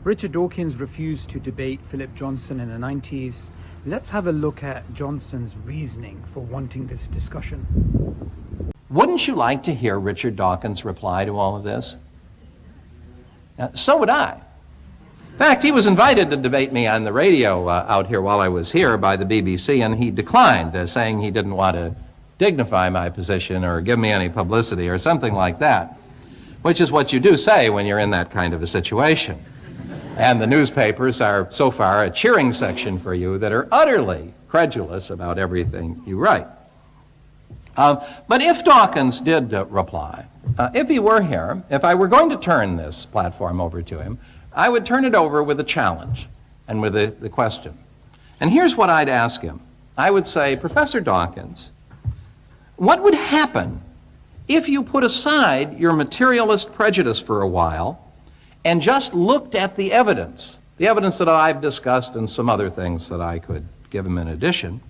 Richard Dawkins refused to debate Philip Johnson in the 90s. Let's have a look at Johnson's reasoning for wanting this discussion. Wouldn't you like to hear Richard Dawkins' reply to all of this? So would I. In fact, he was invited to debate me on the radio out here while I was here by the BBC, and he declined, saying he didn't want to dignify my position or give me any publicity or something like that, which is what you do say when you're in that kind of a situation. And the newspapers are so far a cheering section for you that are utterly credulous about everything you write. But if Dawkins did reply, if he were here, if I were going to turn this platform over to him, I would turn it over with a challenge and with the question. And here's what I'd ask him. I would say, Professor Dawkins, what would happen if you put aside your materialist prejudice for a while and just looked at the evidence that I've discussed and some other things that I could give him in addition,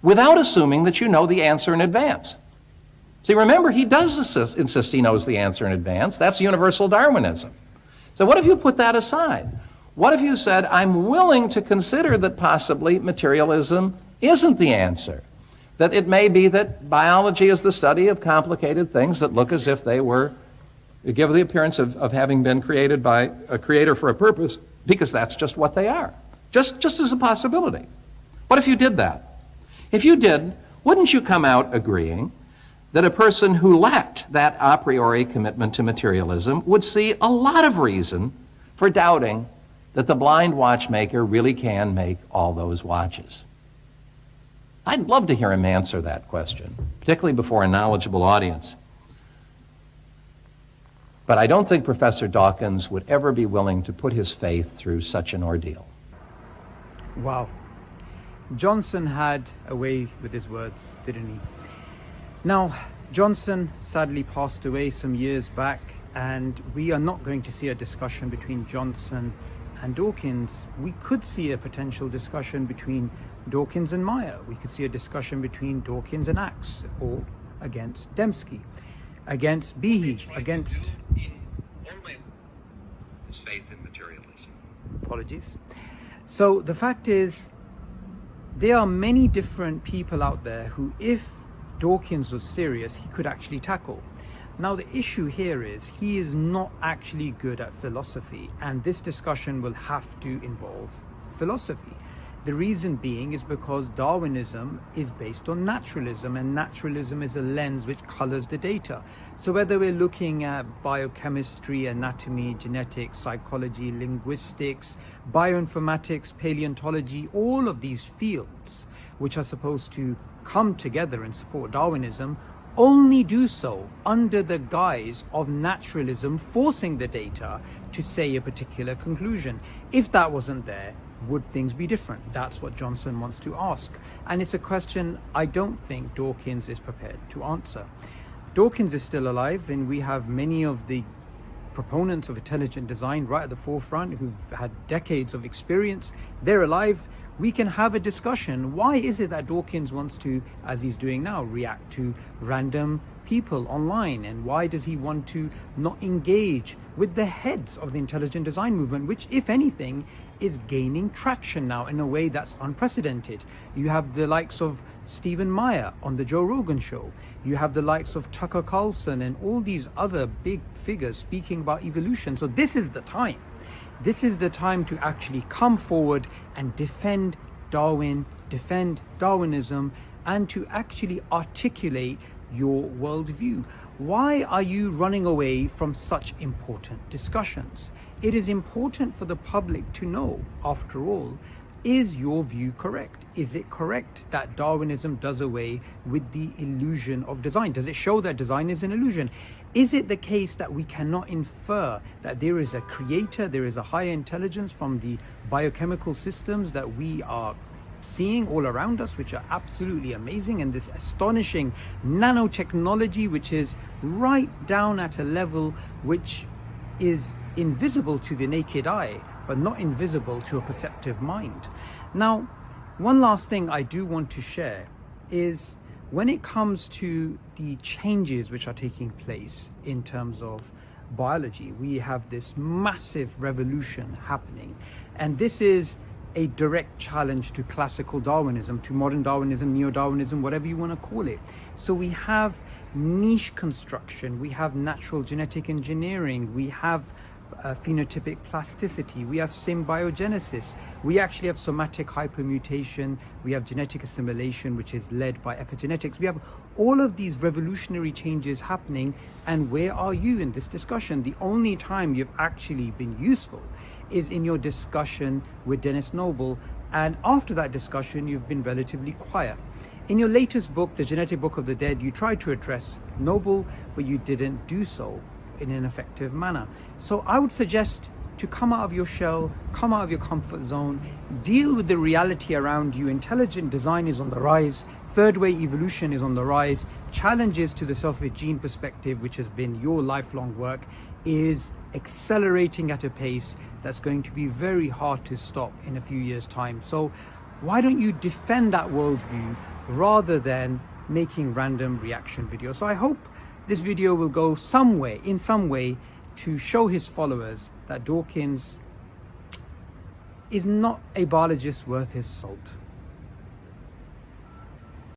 without assuming that you know the answer in advance? See, remember, he does insist he knows the answer in advance. That's universal Darwinism. So what if you put that aside? What if you said, I'm willing to consider that possibly materialism isn't the answer? That it may be that biology is the study of complicated things that look as if they were, give the appearance of having been created by a creator for a purpose, because that's just what they are. Just as a possibility. What if you did that? If you did, wouldn't you come out agreeing that a person who lacked that a priori commitment to materialism would see a lot of reason for doubting that the blind watchmaker really can make all those watches? I'd love to hear him answer that question, particularly before a knowledgeable audience. But I don't think Professor Dawkins would ever be willing to put his faith through such an ordeal. Wow. Johnson had a way with his words, didn't he? Now, Johnson sadly passed away some years back, and we are not going to see a discussion between Johnson and Dawkins. We could see a potential discussion between Dawkins and Meyer. We could see a discussion between Dawkins and Axe, or against Dembski, against Behe, against... His faith in materialism. Apologies. So the fact is, there are many different people out there who, if Dawkins was serious, he could actually tackle. Now the issue here is he is not actually good at philosophy, and this discussion will have to involve philosophy. The reason being is because Darwinism is based on naturalism, and naturalism is a lens which colors the data. So whether we're looking at biochemistry, anatomy, genetics, psychology, linguistics, bioinformatics, paleontology, all of these fields which are supposed to come together and support Darwinism only do so under the guise of naturalism forcing the data to say a particular conclusion. If that wasn't there, would things be different? That's what Johnson wants to ask. And it's a question I don't think Dawkins is prepared to answer. Dawkins is still alive, and we have many of the proponents of intelligent design right at the forefront who've had decades of experience. They're alive. We can have a discussion. Why is it that Dawkins wants to, as he's doing now, react to random people online? And why does he want to not engage with the heads of the intelligent design movement, which, if anything, is gaining traction now in a way that's unprecedented? You have the likes of Stephen Meyer on the Joe Rogan show. You have the likes of Tucker Carlson and all these other big figures speaking about evolution. So this is the time. This is the time to actually come forward and defend Darwin, defend Darwinism, and to actually articulate your worldview. Why are you running away from such important discussions? It is important for the public to know, after all, is your view correct? Is it correct that Darwinism does away with the illusion of design? Does it show that design is an illusion? Is it the case that we cannot infer that there is a creator, there is a higher intelligence from the biochemical systems that we are seeing all around us, which are absolutely amazing, and this astonishing nanotechnology, which is right down at a level which is invisible to the naked eye, but not invisible to a perceptive mind. Now, one last thing I do want to share is when it comes to the changes which are taking place in terms of biology. We have this massive revolution happening, and this is a direct challenge to classical Darwinism, to modern Darwinism, neo-Darwinism, whatever you want to call it. So we have niche construction, we have natural genetic engineering, we have phenotypic plasticity, we have symbiogenesis, we actually have somatic hypermutation, we have genetic assimilation, which is led by epigenetics. We have all of these revolutionary changes happening, and where are you in this discussion? The only time you've actually been useful is in your discussion with Dennis Noble, and after that discussion you've been relatively quiet. In your latest book, The Genetic Book of the Dead, you tried to address Noble, but you didn't do so in an effective manner. So I would suggest to come out of your shell, come out of your comfort zone, deal with the reality around you. Intelligent design is on the rise, third way evolution is on the rise, challenges to the selfish gene perspective, which has been your lifelong work, is accelerating at a pace that's going to be very hard to stop in a few years' time. So why don't you defend that worldview rather than making random reaction videos? So I hope this video will go in some way to show his followers that Dawkins is not a biologist worth his salt.